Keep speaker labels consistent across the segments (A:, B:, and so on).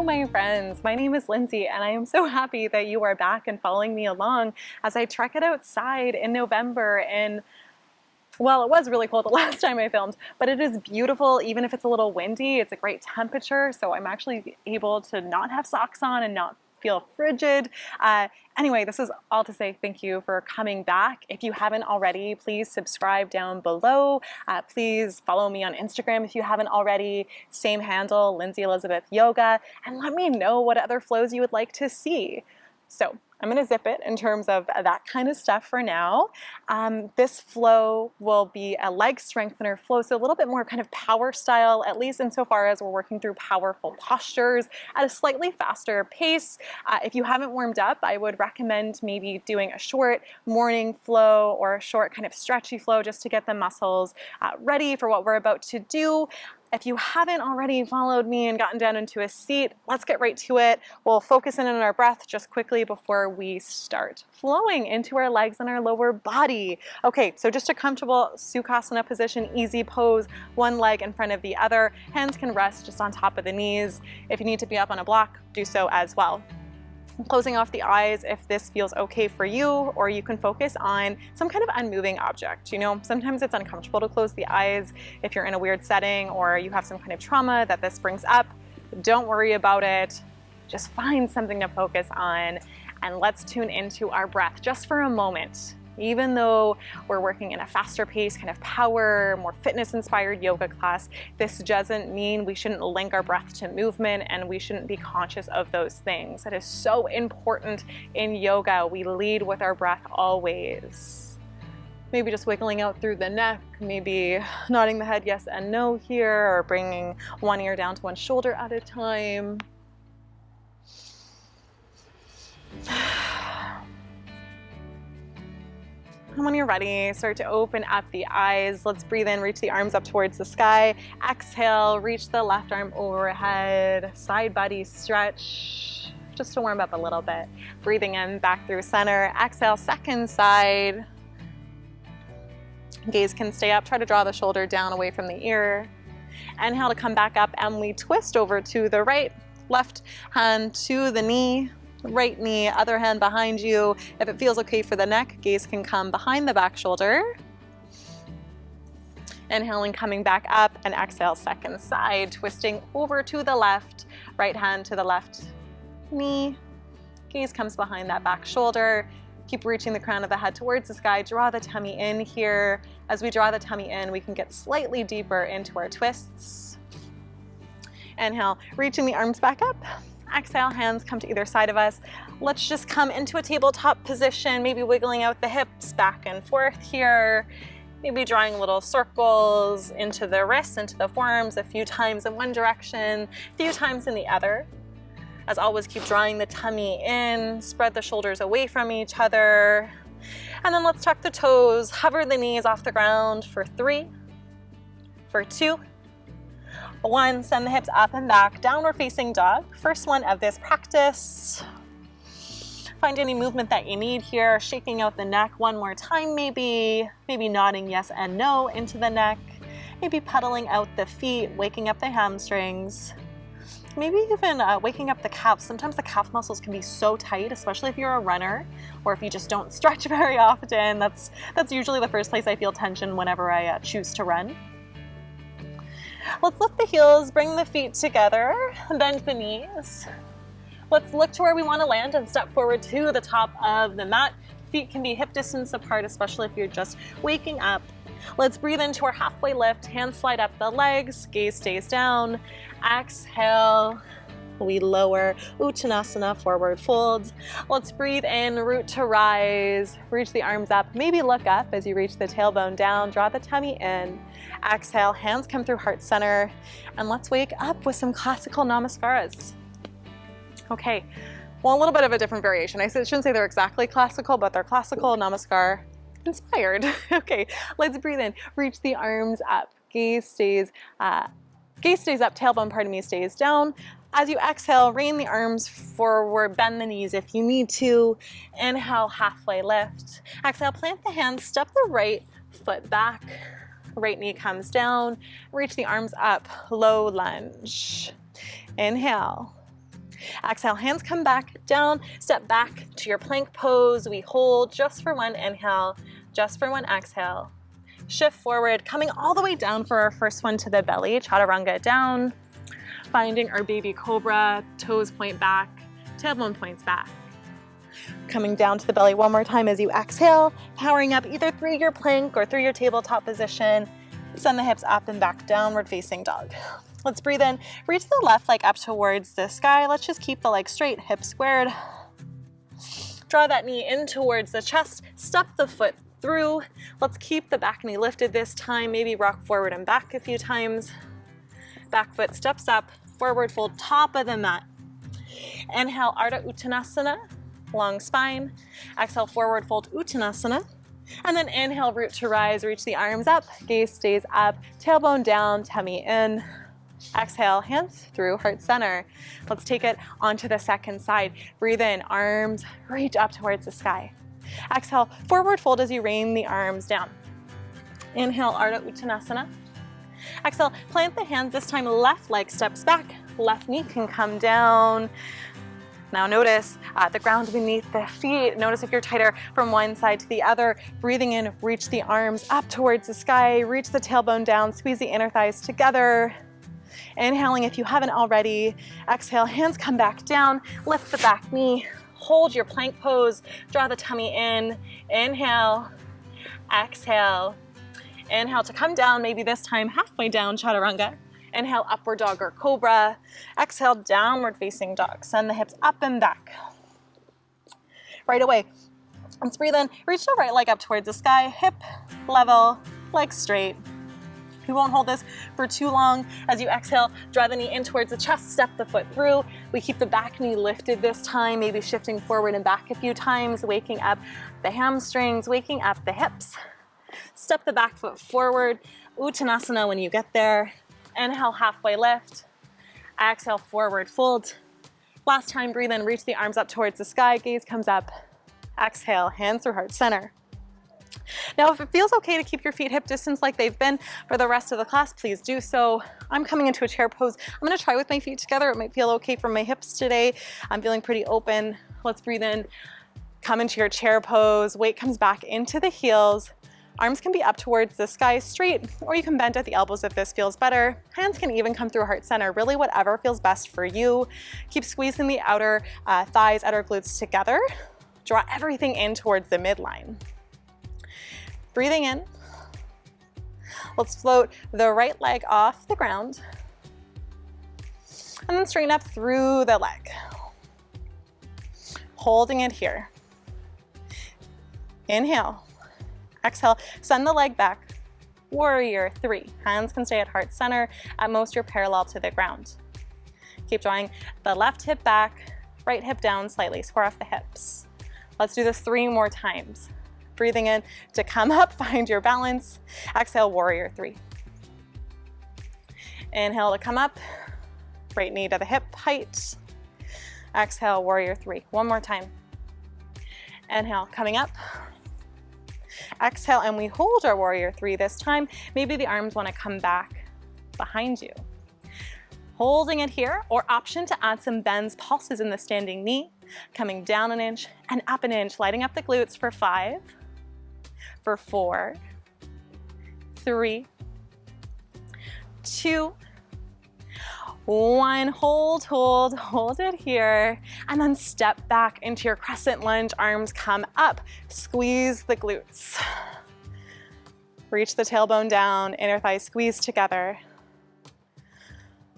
A: my friends. My name is Lindsay, and I am so happy that you are back and following me along as I trek it outside in November. And well, it was really cold the last time I filmed, but it is beautiful. Even if it's a little windy, it's a great temperature. So I'm actually able to not have socks on and not feel frigid. Anyway, this is all to say thank you for coming back. If you haven't already, please subscribe down below. Please follow me on Instagram if you haven't already. Same handle, Lindsay Elizabeth Yoga, and let me know what other flows you would like to see. So I'm going to zip it in terms of that kind of stuff for now. This flow will be a leg strengthener flow, so a little bit more kind of power style, at least insofar as we're working through powerful postures at a slightly faster pace. If you haven't warmed up, I would recommend maybe doing a short morning flow or a short kind of stretchy flow just to get the muscles ready for what we're about to do. If you haven't already followed me and gotten down into a seat, let's get right to it. We'll focus in on our breath just quickly before we start flowing into our legs and our lower body. Okay, so just a comfortable Sukhasana position, easy pose, one leg in front of the other. Hands can rest just on top of the knees. If you need to be up on a block, do so as well. Closing off the eyes if this feels okay for you, or you can focus on some kind of unmoving object. You know, sometimes it's uncomfortable to close the eyes if you're in a weird setting or you have some kind of trauma that this brings up. Don't worry about it. Just find something to focus on and let's tune into our breath just for a moment. Even though we're working in a faster pace, kind of power, more fitness-inspired yoga class, this doesn't mean we shouldn't link our breath to movement and we shouldn't be conscious of those things. That is so important in yoga. We lead with our breath always. Maybe just wiggling out through the neck, maybe nodding the head yes and no here, or bringing one ear down to one shoulder at a time. And when you're ready, start to open up the eyes. Let's breathe in, reach the arms up towards the sky. Exhale, reach the left arm overhead. Side body stretch, just to warm up a little bit. Breathing in, back through center. Exhale, second side. Gaze can stay up. Try to draw the shoulder down away from the ear. Inhale to come back up, and we twist over to the right. Left hand to the knee. Right knee, other hand behind you. If it feels okay for the neck, gaze can come behind the back shoulder. Inhaling, coming back up, and exhale, second side, twisting over to the left, right hand to the left knee. Gaze comes behind that back shoulder. Keep reaching the crown of the head towards the sky. Draw the tummy in here. As we draw the tummy in, we can get slightly deeper into our twists. Inhale, reaching the arms back up. Exhale, hands come to either side of us. Let's just come into a tabletop position, maybe wiggling out the hips back and forth here. Maybe drawing little circles into the wrists, into the forearms, a few times in one direction, a few times in the other. As always, keep drawing the tummy in, spread the shoulders away from each other. And then let's tuck the toes, hover the knees off the ground for 3, for 2, 1, send the hips up and back, downward facing dog. First one of this practice. Find any movement that you need here, shaking out the neck one more time maybe nodding yes and no into the neck, maybe pedaling out the feet, waking up the hamstrings, maybe even waking up the calves. Sometimes the calf muscles can be so tight, especially if you're a runner or if you just don't stretch very often. That's usually the first place I feel tension whenever I choose to run. Let's lift the heels, bring the feet together, bend the knees. Let's look to where we want to land and step forward to the top of the mat. Feet can be hip distance apart, especially if you're just waking up. Let's breathe into our halfway lift, hands slide up the legs, gaze stays down. Exhale, we lower, Uttanasana, forward fold. Let's breathe in, root to rise, reach the arms up, maybe look up as you reach the tailbone down, draw the tummy in. Exhale, hands come through heart center, and let's wake up with some classical namaskaras. Okay, well, a little bit of a different variation. I shouldn't say they're exactly classical, but they're classical namaskar inspired. Okay, let's breathe in, reach the arms up, gaze stays up, tailbone, stays down. As you exhale, rain the arms forward, bend the knees if you need to. Inhale, halfway lift. Exhale, plant the hands, step the right foot back. Right knee comes down. Reach the arms up, low lunge. Inhale. Exhale, hands come back down, step back to your plank pose. We hold just for one inhale, just for one exhale. Shift forward, coming all the way down for our first one to the belly, Chaturanga down. Finding our baby cobra, toes point back, tailbone points back. Coming down to the belly one more time as you exhale, powering up either through your plank or through your tabletop position. Send the hips up and back, downward facing dog. Let's breathe in, reach the left leg up towards the sky. Let's just keep the leg straight, hips squared. Draw that knee in towards the chest, step the foot through. Let's keep the back knee lifted this time, maybe rock forward and back a few times. Back foot steps up, forward fold, top of the mat. Inhale, Ardha Uttanasana, long spine. Exhale, forward fold, Uttanasana. And then inhale, root to rise, reach the arms up, gaze stays up, tailbone down, tummy in. Exhale, hands through heart center. Let's take it onto the second side. Breathe in, arms reach up towards the sky. Exhale, forward fold as you rain the arms down. Inhale, Ardha Uttanasana. Exhale, plant the hands. This time, left leg steps back, left knee can come down. Now notice the ground beneath the feet. Notice if you're tighter from one side to the other. Breathing in, reach the arms up towards the sky, reach the tailbone down, squeeze the inner thighs together. Inhaling if you haven't already. Exhale, hands come back down, lift the back knee, hold your plank pose, draw the tummy in. Inhale, exhale. Inhale to come down, maybe this time halfway down, Chaturanga. Inhale, upward dog or cobra. Exhale, downward facing dog. Send the hips up and back. Right away, let's breathe in, reach the right leg up towards the sky, hip level, leg straight. We won't hold this for too long. As you exhale, draw the knee in towards the chest, step the foot through. We keep the back knee lifted this time, maybe shifting forward and back a few times, waking up the hamstrings, waking up the hips. Step the back foot forward, Uttanasana when you get there. Inhale, halfway lift. Exhale, forward fold. Last time, breathe in, reach the arms up towards the sky, gaze comes up. Exhale, hands through heart center. Now, if it feels okay to keep your feet hip distance like they've been for the rest of the class, please do so. I'm coming into a chair pose. I'm gonna try with my feet together. It might feel okay for my hips today. I'm feeling pretty open. Let's breathe in, come into your chair pose. Weight comes back into the heels. Arms can be up towards the sky straight, or you can bend at the elbows if this feels better. Hands can even come through heart center, really whatever feels best for you. Keep squeezing the outer thighs, outer glutes together. Draw everything in towards the midline. Breathing in. Let's float the right leg off the ground. And then straighten up through the leg. Holding it here. Inhale. Exhale, send the leg back. Warrior three. Hands can stay at heart center. At most, you're parallel to the ground. Keep drawing the left hip back, right hip down slightly. Square off the hips. Let's do this 3 more times. Breathing in to come up, find your balance. Exhale, warrior three. Inhale to come up, right knee to the hip height. Exhale, warrior three. One more time. Inhale, coming up. Exhale, and we hold our warrior three this time. Maybe the arms want to come back behind you. Holding it here, or option to add some bends, pulses in the standing knee. Coming down an inch and up an inch, lighting up the glutes for 5, for 4, 3, 2, 1. Hold it here. And then step back into your crescent lunge. Arms come up. Squeeze the glutes. Reach the tailbone down, inner thighs squeeze together.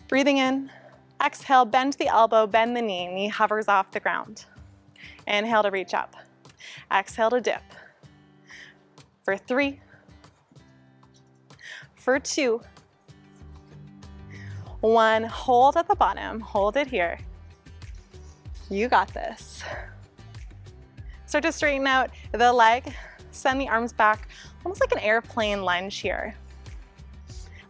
A: Breathing in. Exhale, bend the elbow, bend the knee. Knee hovers off the ground. Inhale to reach up. Exhale to dip. For 3, for 2, 1. Hold at the bottom. Hold it here. You got this. Start to straighten out the leg. Send the arms back, almost like an airplane lunge here.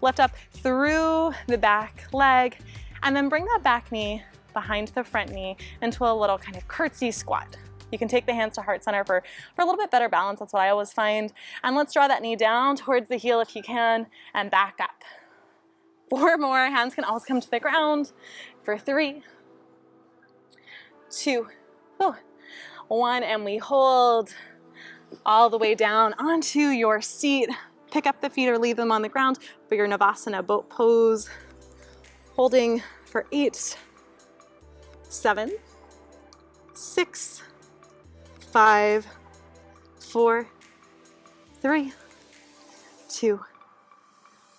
A: Lift up through the back leg, and then bring that back knee behind the front knee into a little kind of curtsy squat. You can take the hands to heart center for a little bit better balance. That's what I always find. And let's draw that knee down towards the heel if you can, and back up. 4 more. Hands can always come to the ground. For 3, 2, 1, and we hold all the way down onto your seat. Pick up the feet or leave them on the ground for your Navasana boat pose. Holding for 8, 7, 6, 5, 4, 3, 2,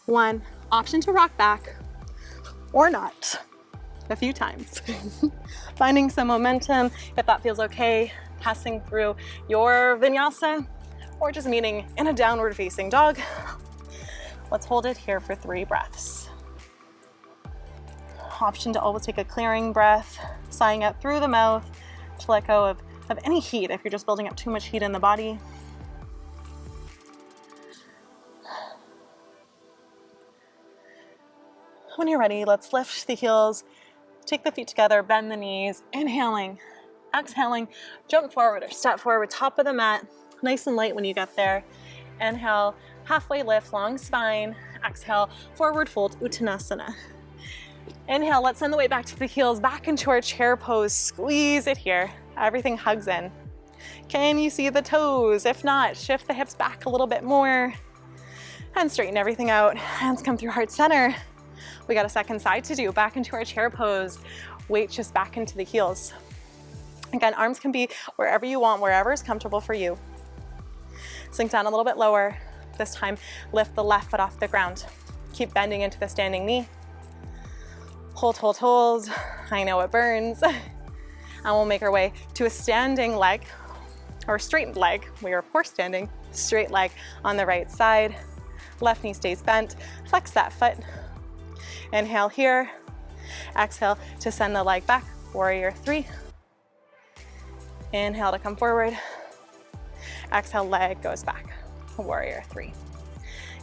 A: 1. Option to rock back or not a few times. Finding some momentum if that feels okay, passing through your vinyasa or just meeting in a downward facing dog. Let's hold it here for 3 breaths. Option to always take a clearing breath, sighing out through the mouth to let go of any heat if you're just building up too much heat in the body. When you're ready, let's lift the heels, take the feet together, bend the knees, inhaling, exhaling, jump forward or step forward, top of the mat, nice and light when you get there. Inhale, halfway lift, long spine. Exhale, forward fold, Uttanasana. Inhale, let's send the weight back to the heels, back into our chair pose. Squeeze it here. Everything hugs in. Can you see the toes? If not, shift the hips back a little bit more and straighten everything out. Hands come through heart center. We got a second side to do. Back into our chair pose. Weight just back into the heels. Again, arms can be wherever you want, wherever is comfortable for you. Sink down a little bit lower. This time, lift the left foot off the ground. Keep bending into the standing knee. Hold, hold, hold. I know it burns. And we'll make our way to a standing leg, or straightened leg. We are of course standing. Straight leg on the right side. Left knee stays bent. Flex that foot. Inhale here. Exhale to send the leg back. Warrior 3. Inhale to come forward. Exhale, leg goes back. Warrior 3.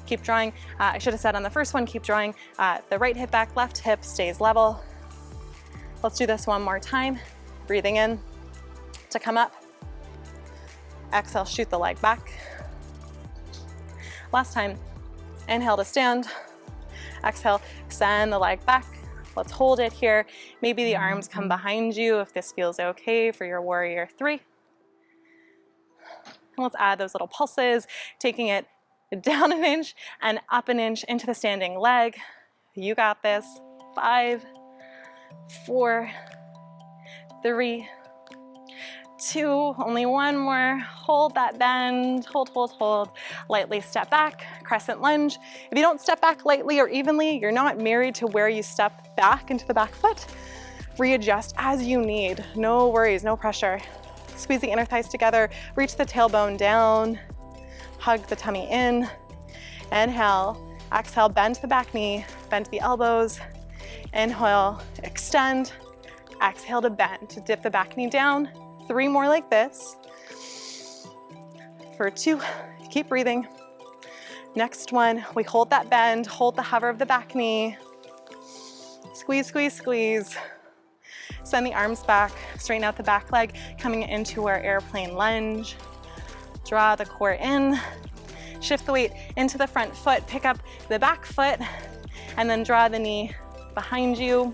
A: Keep drawing. I should have said on the first one, keep drawing the right hip back, left hip stays level. Let's do this one more time. Breathing in to come up. Exhale, shoot the leg back. Last time, inhale to stand. Exhale, send the leg back. Let's hold it here. Maybe the arms come behind you if this feels okay for your warrior 3. And let's add those little pulses, taking it down an inch and up an inch into the standing leg. You got this. 5, 4, 3, 2, only one more. Hold that bend, hold, hold, hold. Lightly step back, crescent lunge. If you don't step back lightly or evenly, you're not married to where you step back into the back foot. Readjust as you need. No worries, no pressure. Squeeze the inner thighs together, reach the tailbone down, hug the tummy in. Inhale, exhale, bend the back knee, bend the elbows. Inhale, extend. Exhale to bend, to dip the back knee down. 3 more like this. For 2, keep breathing. Next one, we hold that bend, hold the hover of the back knee. Squeeze, squeeze, squeeze. Send the arms back, straighten out the back leg, coming into our airplane lunge. Draw the core in, shift the weight into the front foot, pick up the back foot, and then draw the knee behind you.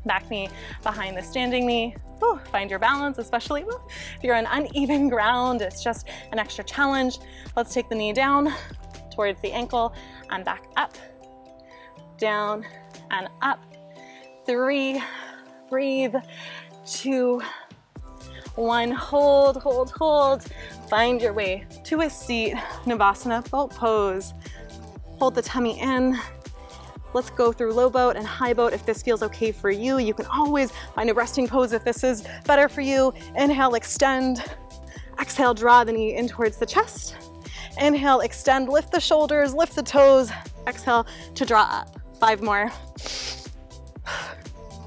A: Back knee behind the standing knee. Ooh, find your balance, especially if you're on uneven ground. It's just an extra challenge. Let's take the knee down towards the ankle and back up, down and up. 3, breathe. 2, 1, hold, hold, hold. Find your way to a seat, Navasana boat pose. Hold the tummy in. Let's go through low boat and high boat if this feels okay for you. You can always find a resting pose if this is better for you. Inhale, extend. Exhale, draw the knee in towards the chest. Inhale, extend, lift the shoulders, lift the toes. Exhale to draw up. 5 more.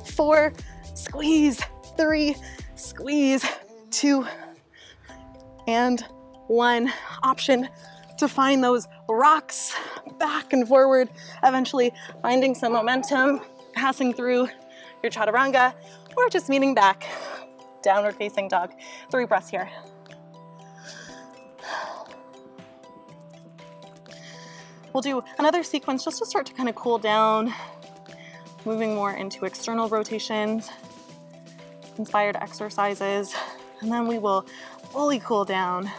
A: 4, squeeze. 3, squeeze. 2, and 1. Option to find those rocks back and forward, eventually finding some momentum, passing through your Chaturanga, or just meeting back, downward facing dog. 3 breaths here. We'll do another sequence just to start to kind of cool down, moving more into external rotations. inspired exercises, and then we will fully cool down.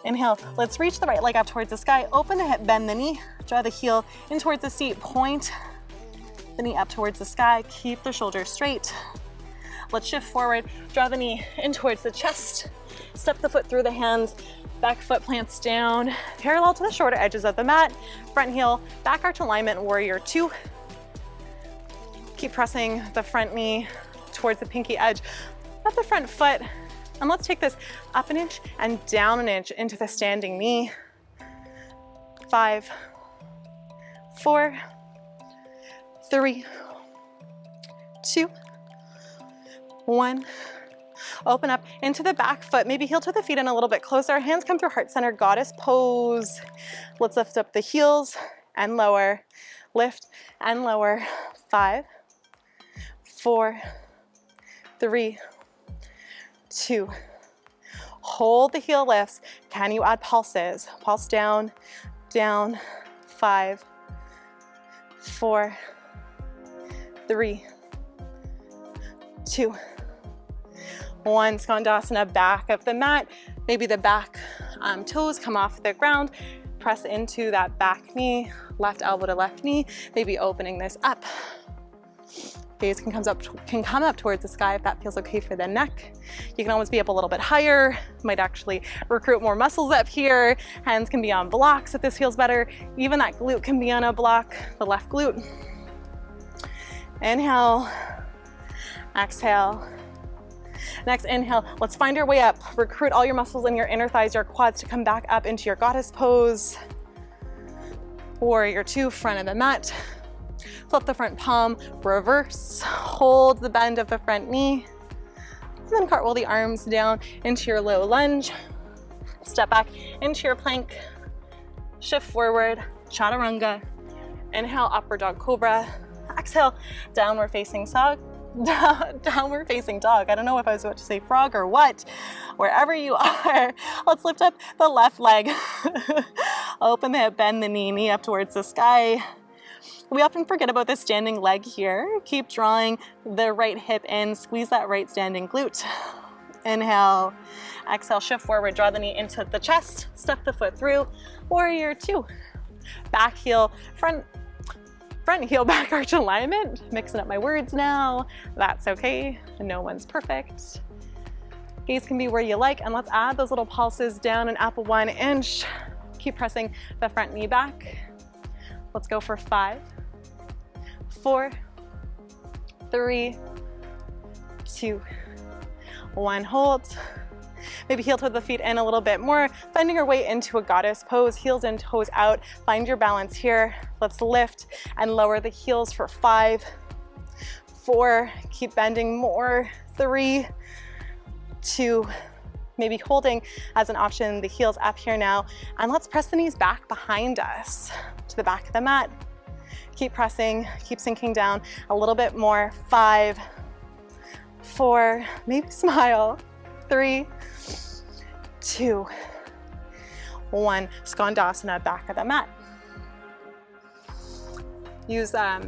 A: Inhale, let's reach the right leg up towards the sky, open the hip, bend the knee, draw the heel in towards the seat, point the knee up towards the sky, keep the shoulders straight. Let's shift forward, draw the knee in towards the chest, step the foot through the hands, back foot plants down, parallel to the shorter edges of the mat, front heel, back arch alignment, warrior two. Keep pressing the front knee towards the pinky edge of the front foot. And let's take this up an inch and down an inch into the standing knee. 5, 4, 3, 2, 1. Open up into the back foot, maybe heel to the feet in a little bit closer. Hands come through heart center, goddess pose. Let's lift up the heels and lower. Lift and lower. 5, 4, 3, 2. Hold the heel lifts. Can you add pulses? Pulse down, down. 5, 4, 3, 2, 1. Skandasana, back of the mat. Maybe the back toes come off the ground. Press into that back knee, left elbow to left knee, maybe opening this up. Gaze can come up towards the sky if that feels okay for the neck. You can always be up a little bit higher. Might actually recruit more muscles up here. Hands can be on blocks if this feels better. Even that glute can be on a block, the left glute. Inhale, exhale. Next inhale, let's find our way up. Recruit all your muscles in your inner thighs, your quads to come back up into your goddess pose. Warrior two, front of the mat. Flip the front palm, reverse, hold the bend of the front knee, and then cartwheel the arms down into your low lunge. Step back into your plank, shift forward, Chaturanga. Inhale, upward dog cobra. Exhale, downward facing dog. Downward facing dog. I don't know if I was about to say frog or what. Wherever you are, let's lift up the left leg. Open the hip, bend the knee up towards the sky. We often forget about this standing leg here. Keep drawing the right hip in, squeeze that right standing glute. Inhale, exhale, shift forward, draw the knee into the chest, step the foot through, warrior two. Back heel, front heel, back arch alignment. Mixing up my words now. That's okay, no one's perfect. Gaze can be where you like, and let's add those little pulses down and up 1 inch. Keep pressing the front knee back. Let's go for 5, 4, 3, 2, 1. Hold. Maybe heel to the feet in a little bit more, bending our way into a goddess pose, heels in, toes out. Find your balance here. Let's lift and lower the heels for 5, 4, keep bending more, 3, 2, maybe holding as an option, the heels up here now. And let's press the knees back behind us to the back of the mat. Keep pressing, keep sinking down a little bit more. 5, 4, maybe smile. 3, 2, 1. Skandasana, back of the mat. Use that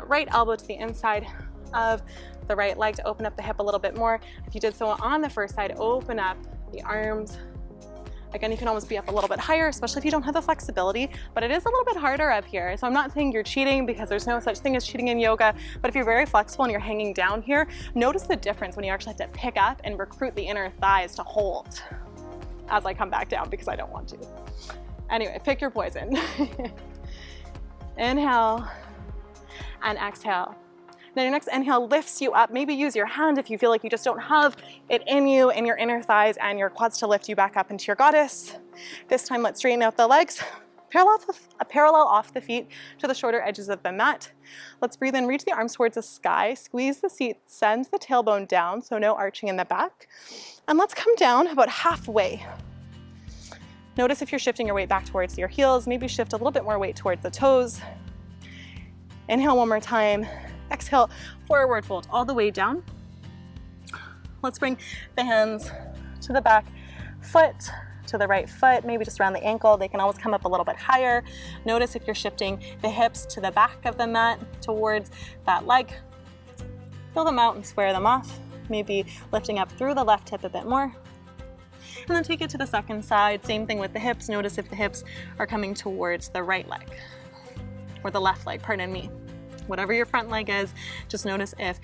A: right elbow to the inside of the right leg to open up the hip a little bit more. If you did so on the first side, open up the arms. Again, you can almost be up a little bit higher, especially if you don't have the flexibility, but it is a little bit harder up here. So I'm not saying you're cheating, because there's no such thing as cheating in yoga, but if you're very flexible and you're hanging down here, notice the difference when you actually have to pick up and recruit the inner thighs to hold as I come back down, because I don't want to. Anyway, pick your poison. Inhale and exhale. Then your next inhale lifts you up. Maybe use your hand if you feel like you just don't have it in you, in your inner thighs and your quads to lift you back up into your goddess. This time, let's straighten out the legs. Parallel off the feet to the shorter edges of the mat. Let's breathe in, reach the arms towards the sky, squeeze the seat, send the tailbone down, so no arching in the back. And let's come down about halfway. Notice if you're shifting your weight back towards your heels, maybe shift a little bit more weight towards the toes. Inhale one more time. Exhale, forward fold all the way down. Let's bring the hands to the back foot, to the right foot, maybe just around the ankle. They can always come up a little bit higher. Notice if you're shifting the hips to the back of the mat towards that leg. feel them out and square them off. Maybe lifting up through the left hip a bit more. And then take it to the second side. Same thing with the hips. Notice if the hips are coming towards the right leg or the left leg, pardon me. Whatever your front leg is, just notice if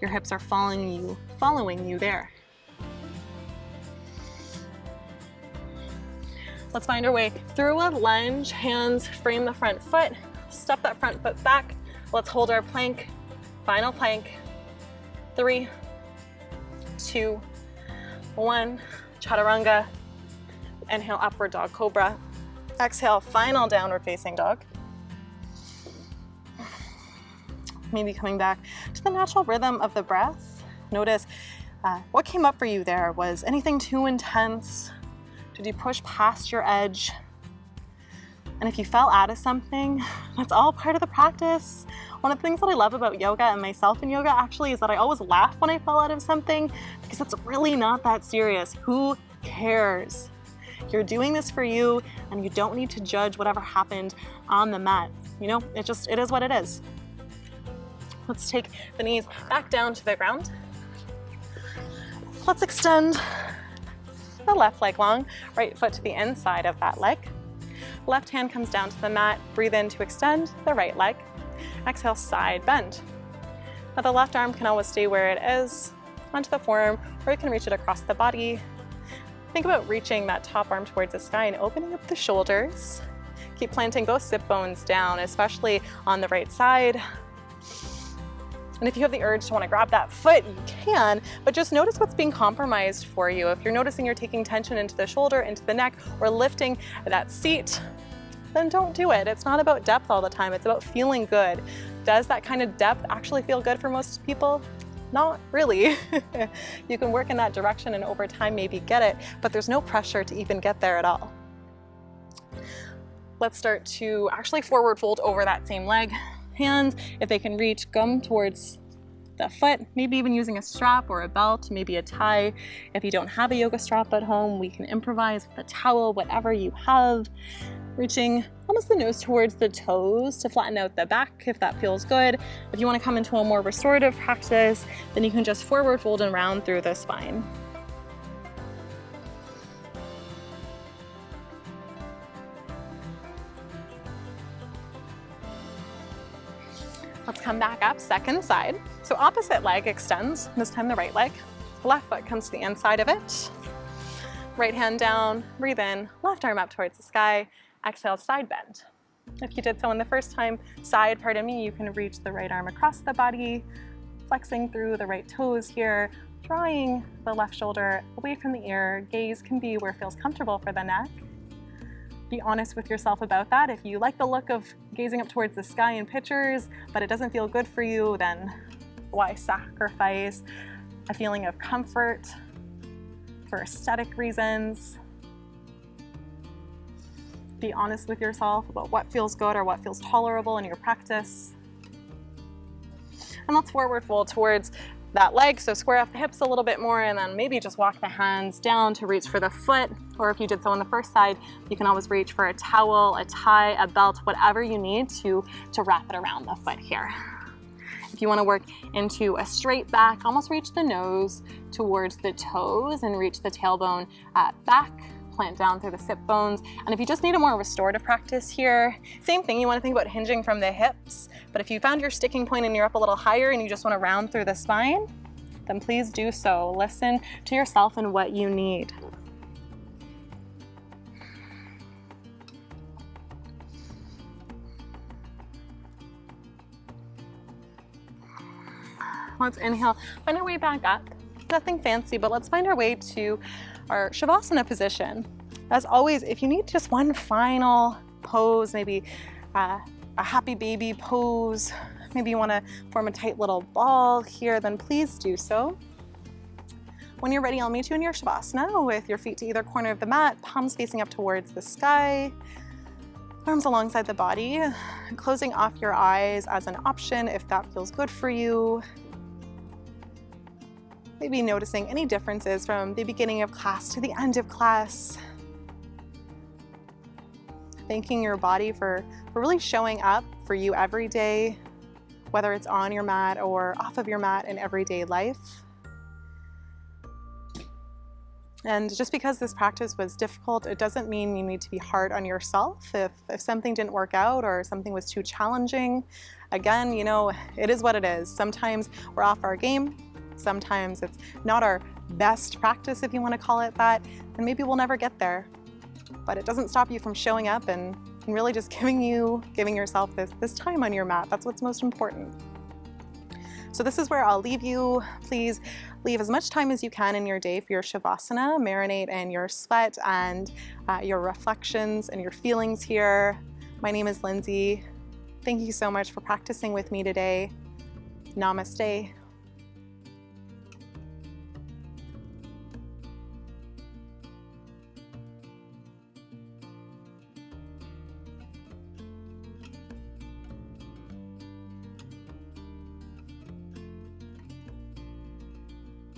A: your hips are following you there. Let's find our way through a lunge. Hands frame the front foot. Step that front foot back. Let's hold our plank. Final plank. 3, 2, 1. Chaturanga. Inhale, upward dog cobra. Exhale, final downward facing dog. Maybe coming back to the natural rhythm of the breath. Notice what came up for you there. Was anything too intense? Did you push past your edge? And if you fell out of something, that's all part of the practice. One of the things that I love about yoga and myself in yoga actually is that I always laugh when I fall out of something because it's really not that serious. Who cares? You're doing this for you and you don't need to judge whatever happened on the mat. You know, it is what it is. Let's take the knees back down to the ground. Let's extend the left leg long, right foot to the inside of that leg. Left hand comes down to the mat. Breathe in to extend the right leg. Exhale, side bend. Now the left arm can always stay where it is, onto the forearm, or you can reach it across the body. Think about reaching that top arm towards the sky and opening up the shoulders. Keep planting both sit bones down, especially on the right side. And if you have the urge to want to grab that foot, you can, but just notice what's being compromised for you. If you're noticing you're taking tension into the shoulder, into the neck, or lifting that seat, then don't do it. It's not about depth all the time. It's about feeling good. Does that kind of depth actually feel good for most people? Not really. You can work in that direction and over time maybe get it, but there's no pressure to even get there at all. Let's start to actually forward fold over that same leg. Hands, if they can reach, come towards the foot, maybe even using a strap or a belt, maybe a tie. If you don't have a yoga strap at home, we can improvise with a towel, whatever you have. Reaching almost the nose towards the toes to flatten out the back if that feels good. If you want to come into a more restorative practice, then you can just forward fold and round through the spine. Let's come back up, second side. So opposite leg extends, this time the right leg. Left foot comes to the inside of it. Right hand down, breathe in, left arm up towards the sky. Exhale, side bend. If you did so in the first time, side, pardon me, you can reach the right arm across the body, flexing through the right toes here, drawing the left shoulder away from the ear. Gaze can be where it feels comfortable for the neck. Be honest with yourself about that. If you like the look of gazing up towards the sky in pictures, but it doesn't feel good for you, then why sacrifice a feeling of comfort for aesthetic reasons? Be honest with yourself about what feels good or what feels tolerable in your practice. And let's forward fold towards that leg. So square off the hips a little bit more and then maybe just walk the hands down to reach for the foot. Or if you did so on the first side, you can always reach for a towel, a tie, a belt, whatever you need to wrap it around the foot here. If you want to work into a straight back, almost reach the nose towards the toes and reach the tailbone back. Plant down through the sit bones. And if you just need a more restorative practice here, same thing, you want to think about hinging from the hips. But if you found your sticking point and you're up a little higher and you just want to round through the spine, then please do so. Listen to yourself and what you need. Let's inhale, find our way back up. Nothing fancy, but let's find our way to our Shavasana position. As always, if you need just one final pose, maybe a happy baby pose, maybe you want to form a tight little ball here, then please do so. When you're ready, I'll meet you in your Shavasana with your feet to either corner of the mat, palms facing up towards the sky, arms alongside the body, closing off your eyes as an option if that feels good for you. Maybe noticing any differences from the beginning of class to the end of class. Thanking your body for really showing up for you every day. whether it's on your mat or off of your mat in everyday life. And just because this practice was difficult, it doesn't mean you need to be hard on yourself. If something didn't work out or something was too challenging, again, you know, it is what it is. Sometimes we're off our game. Sometimes it's not our best practice, if you want to call it that, and maybe we'll never get there. But it doesn't stop you from showing up and really just giving yourself this time on your mat. That's what's most important. So this is where I'll leave you. Please leave as much time as you can in your day for your Shavasana. Marinate in your sweat and your reflections and your feelings here. My name is Lindsay. Thank you so much for practicing with me today. Namaste.